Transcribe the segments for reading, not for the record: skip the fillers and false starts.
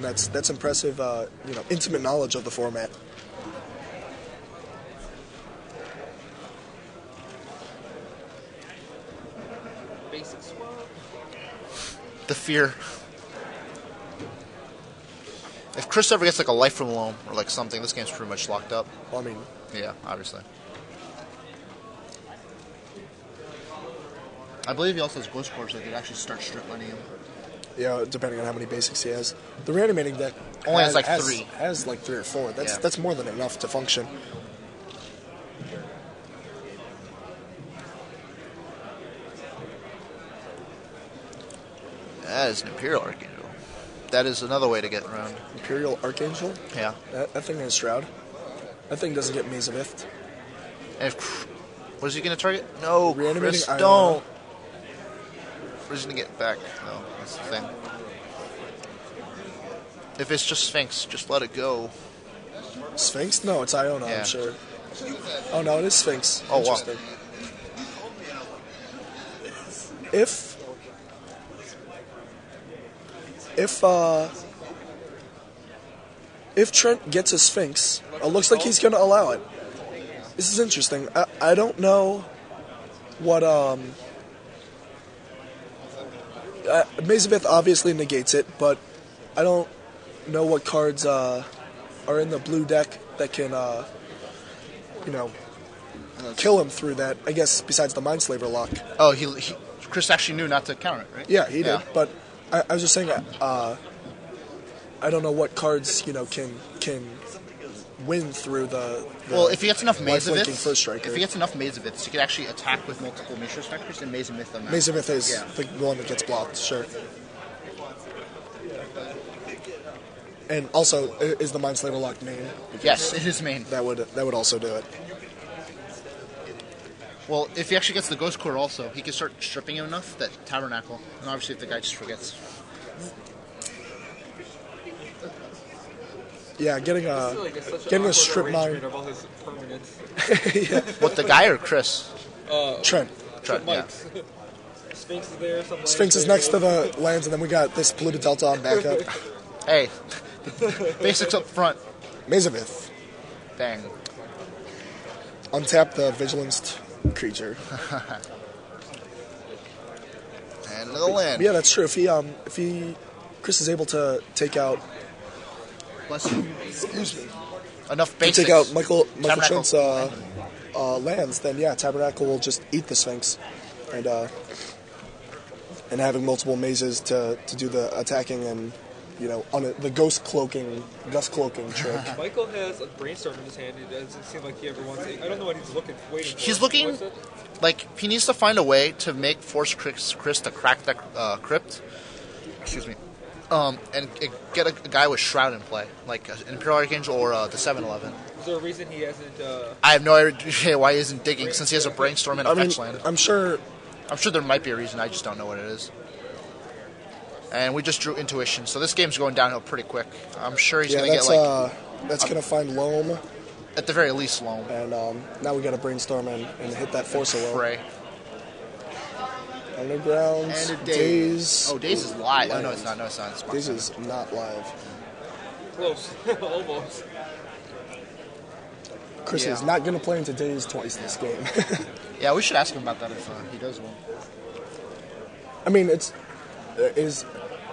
and that's impressive. Intimate knowledge of the format. Basic swap. The fear. If Chris ever gets like a life from loam or like something, this game's pretty much locked up. Well, I mean, yeah, obviously. I believe he also has ghost cores that could actually start strip lining him. Yeah, depending on how many basics he has. The reanimating deck only has like 3. Has like 3 or 4. That's more than enough to function. That is an Imperial Archangel. That is another way to get around. Imperial Archangel? Yeah. That thing has Shroud. That thing doesn't get Maze of Ith. And what is he going to target? No, reanimating. Chris, don't. What is he going to get back? No, that's the thing. If it's just Sphinx, just let it go. Sphinx? No, it's Iona, yeah. I'm sure. Oh, no, it is Sphinx. Oh, interesting. Wow. If Trent gets a Sphinx, it looks like he's going to allow it. This is interesting. I don't know what Maze of Ith obviously negates it, but I don't know what cards are in the blue deck that can kill him through that. I guess besides the Mindslaver lock. Oh, Chris actually knew not to counter it, right? Yeah, he did. But I was just saying, I don't know what cards can win through the well, if he gets enough Maze of Ith, if he gets enough Maze of Ith, he can actually attack with multiple Mishra Specters and Maze of Ith them out. Maze of Ith is the one that gets blocked, sure. And also, is the Mindslaver lock main? Yes, it is main. That would also do it. Well, if he actually gets the Ghost Core also, he can start stripping him enough that Tabernacle, and obviously if the guy just forgets. Yeah, getting a strip mine. Of all his permanents. Yeah. What, the guy or Chris? Trent. Yeah. Sphinx is there. Sphinx is next to the lands, and then we got this polluted delta on backup. Hey, basics up front. Maze of Ith. Bang. Untap the Vigilanced creature. And the land. Yeah, that's true. If Chris is able to take out. Bless you. Excuse me. Enough basics. To take out Michael Trent's lands, then yeah, Tabernacle will just eat the Sphinx, and having multiple mazes to do the attacking and on the gust cloaking trick. Michael has a brainstorm in his hand. It doesn't seem like he ever wants it. I don't know what he's waiting for. He's looking like he needs to find a way to force Chris to crack that crypt. Excuse me. And get a guy with Shroud in play, like an Imperial Archangel or the 7-11. Is there a reason he hasn't? I have no idea why he isn't digging, since he has a brainstorm and a fetch land. I'm sure there might be a reason. I just don't know what it is. And we just drew Intuition, so this game's going downhill pretty quick. I'm sure he's going to get that's going to find Loam. At the very least, Loam. And now we got to brainstorm and hit that Force of Loam. Pray. Undergrounds. And a Daze. Oh, Daze is live. Oh, no, it's not. No, it's not. It's Daze is not live. Close. Almost. Chris is not going to play into Daze twice this game. Yeah, we should ask him about that if he does one. I mean,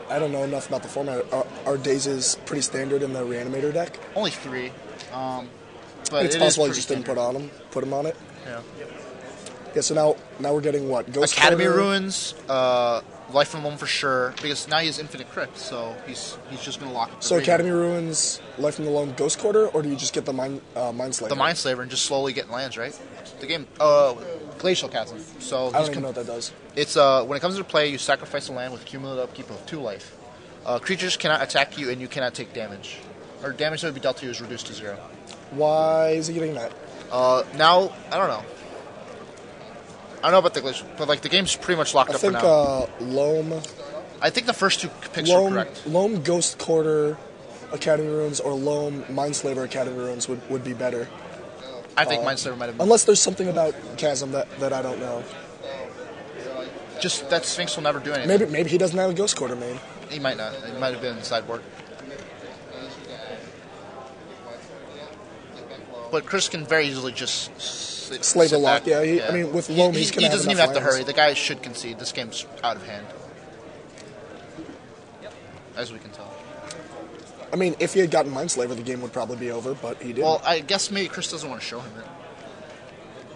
I don't know enough about the format. Are Dazes pretty standard in the Reanimator deck? Only 3. But it's possible he just didn't put him on it. Yeah. Yeah, so now we're getting what? Ghost Academy Quarter? Ruins, Life from Loam for sure, because now he has Infinite Crypt, so he's just going to lock up the So radio. Academy Ruins, Life from the Loam, Ghost Quarter, or do you just get the Mindslaver? The Mindslaver and just slowly getting lands, right? The game, Glacial Chasm. So I don't even know what that does. It's when it comes into play, you sacrifice a land with cumulative upkeep of 2 life. Creatures cannot attack you, and you cannot take damage. Or damage that would be dealt to you is reduced to 0. Why is he getting that? Now, I don't know. I don't know about the Glacial, but the game's pretty much locked up for now. I think Loam... I think the first 2 picks are correct. Loam Ghost Quarter Academy Ruins or Loam Mindslaver Academy Ruins would be better. I think Mindslaver might have been. Unless there's something about Chasm that I don't know. Just that Sphinx will never do anything. Maybe he doesn't have a Ghost Quarter main. He might not. It might have been sideboard. but Chris can very easily just Slay the sit lock, back. yeah. I mean, with Loam, he's going to have doesn't even enough have to lands. hurry. The guy should concede. This game's out of hand, as we can tell. I mean, if he had gotten Mindslaver, the game would probably be over, but he didn't. Well, I guess maybe Chris doesn't want to show him it.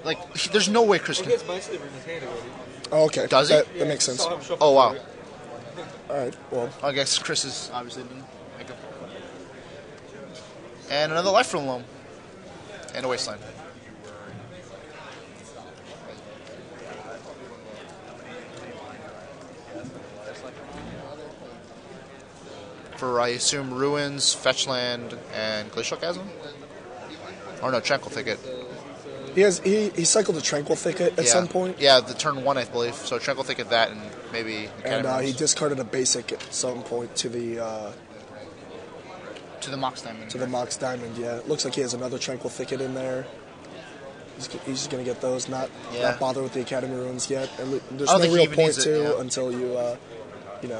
Like, there's no way Chris He can. gets my sliver in his hand already. Oh, okay. Does he? That makes sense. Saw him shuffle Oh, wow. through it. All right, well, I guess Chris is obviously didn't make it. And another life from Loam. And a wasteland. For, I assume, Ruins, Fetchland, and Glacial Chasm? Or no, Tranquil Thicket. he cycled a Tranquil Thicket at some point, Yeah, the turn 1, I believe. So Tranquil Thicket, that, and maybe and Academy he Ruins. discarded a basic at some point to the To the Mox Diamond. Mox Diamond. Yeah, it looks like he has another Tranquil Thicket in there. He's just going to get those, not bother with the Academy Ruins yet. And there's I no don't think he real even point needs it, to yeah. until you,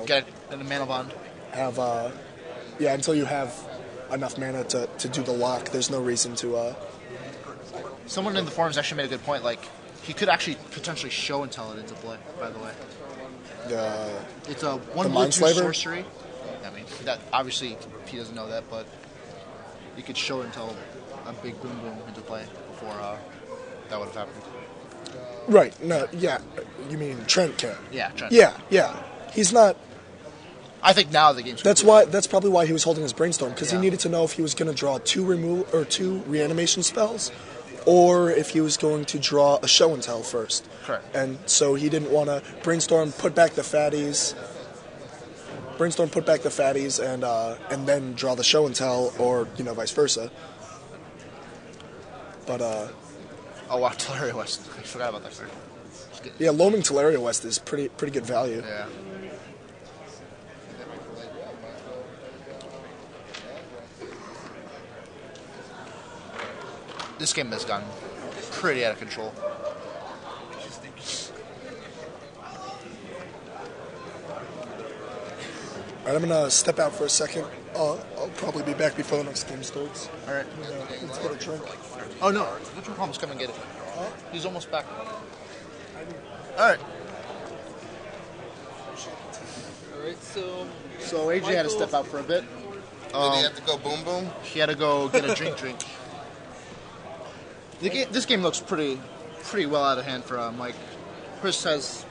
Get it in the Mana Bond. have until you have enough mana to do the lock. There's no reason to. Someone in the forums actually made a good point. Like, he could actually potentially show and tell it into play, by the way. It's a one The blue Mind 2 Slaver? sorcery. I mean, that obviously he doesn't know that, but you could show and tell a big boom boom into play before that would have happened. Right. No. Yeah. You mean Trent can? Yeah, Trent. Yeah. He's not. I think now the game's That's complete. why. That's probably why he was holding his brainstorm, because Yeah. he needed to know if he was going to draw two reanimation spells, or if he was going to draw a show and tell first. Correct. And so he didn't want to brainstorm, put back the fatties, and then draw the show and tell, or vice versa. But Oh wow, Teleria West. I forgot about that card. yeah, loaming Teleria West is pretty good value. Yeah. This game has gone pretty out of control. All right, I'm gonna step out for a second. I'll probably be back before the next game starts. All right. Let's get a drink. Oh no, Richard Palmer's come and get it. He's almost back. All right. Alright, so So AJ had to step out for a bit. Did he have to go boom boom? He had to go get a drink. This game looks pretty well out of hand for Mike. Chris has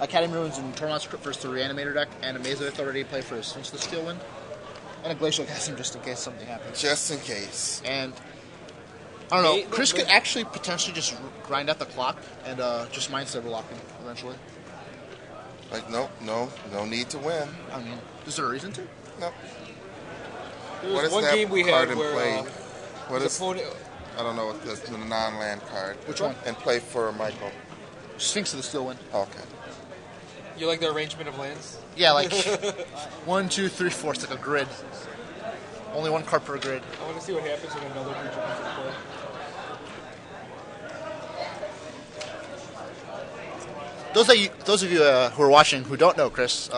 Academy Ruins and Tormod's Script versus the Reanimator deck, and a Mazeth already play for his Sphinx the Steel Wind, and a Glacial Chasm just in case something happens. Just in case. And I don't know, Chris could actually potentially just grind out the clock and just Mind Saber lock him eventually. Like, no need to win. I mean, is there a reason to? No. there What was is one that game we card had in where play? What his is? opponent, I don't know what the non-land card. Which one? And play for Michael. Sphinx of the Steel Wind. Okay. you like the arrangement of lands? Yeah, like 1, 2, 3, 4. It's like a grid. Only one card per grid. I want to see what happens when another creature comes into play. Those of you who are watching who don't know Chris,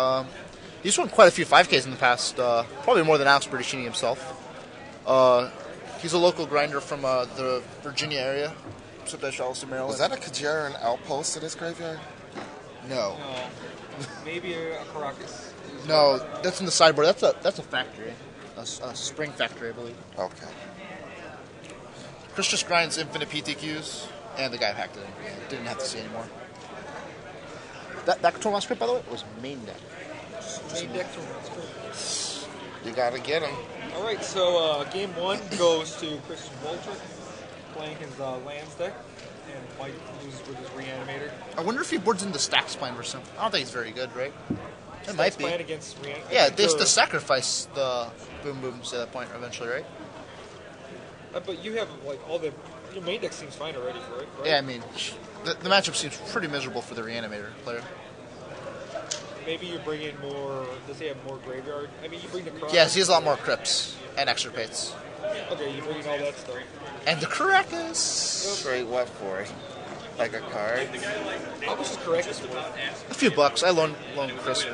he's won quite a few 5Ks in the past, probably more than Alex Bertocchini himself. He's a local grinder from the Virginia area, except at Charleston, Maryland. Was that a Kajara and Outpost to this graveyard? No. No. Maybe a Caracas. No, that's in the sideboard. That's a factory. A spring factory, I believe. Okay. Chris just grinds infinite PTQs, and the guy hacked it in. Didn't have to see anymore. That Tormod Script, by the way, was main deck. Main deck to You gotta get him. Alright, so game one goes to Christian Waltrip, playing his lands deck, and Mike loses with his Reanimator. I wonder if he boards into Stack Spine versus him. I don't think he's very good, right? It might be. Playing against Reanimator. Yeah, they have to sacrifice the boom booms at that point eventually, right? But you have like your main deck seems fine already for it, right? Yeah, I mean, the matchup seems pretty miserable for the Reanimator player. Maybe you bring in more. Does he have more graveyard? I mean, you bring the Caracas. Yes, he has a lot more Crypts and extirpates. Okay, you bring in all that stuff. And the Caracas! Straight what for it? Like a card? How much is Caracas worth? A few bucks. I loaned Chris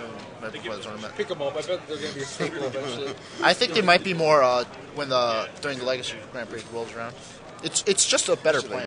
right before the tournament. Pick them up. I bet they're going to be a staple eventually. I think they might be more when during the Legacy Grand Prix rolls around. It's just a better plan.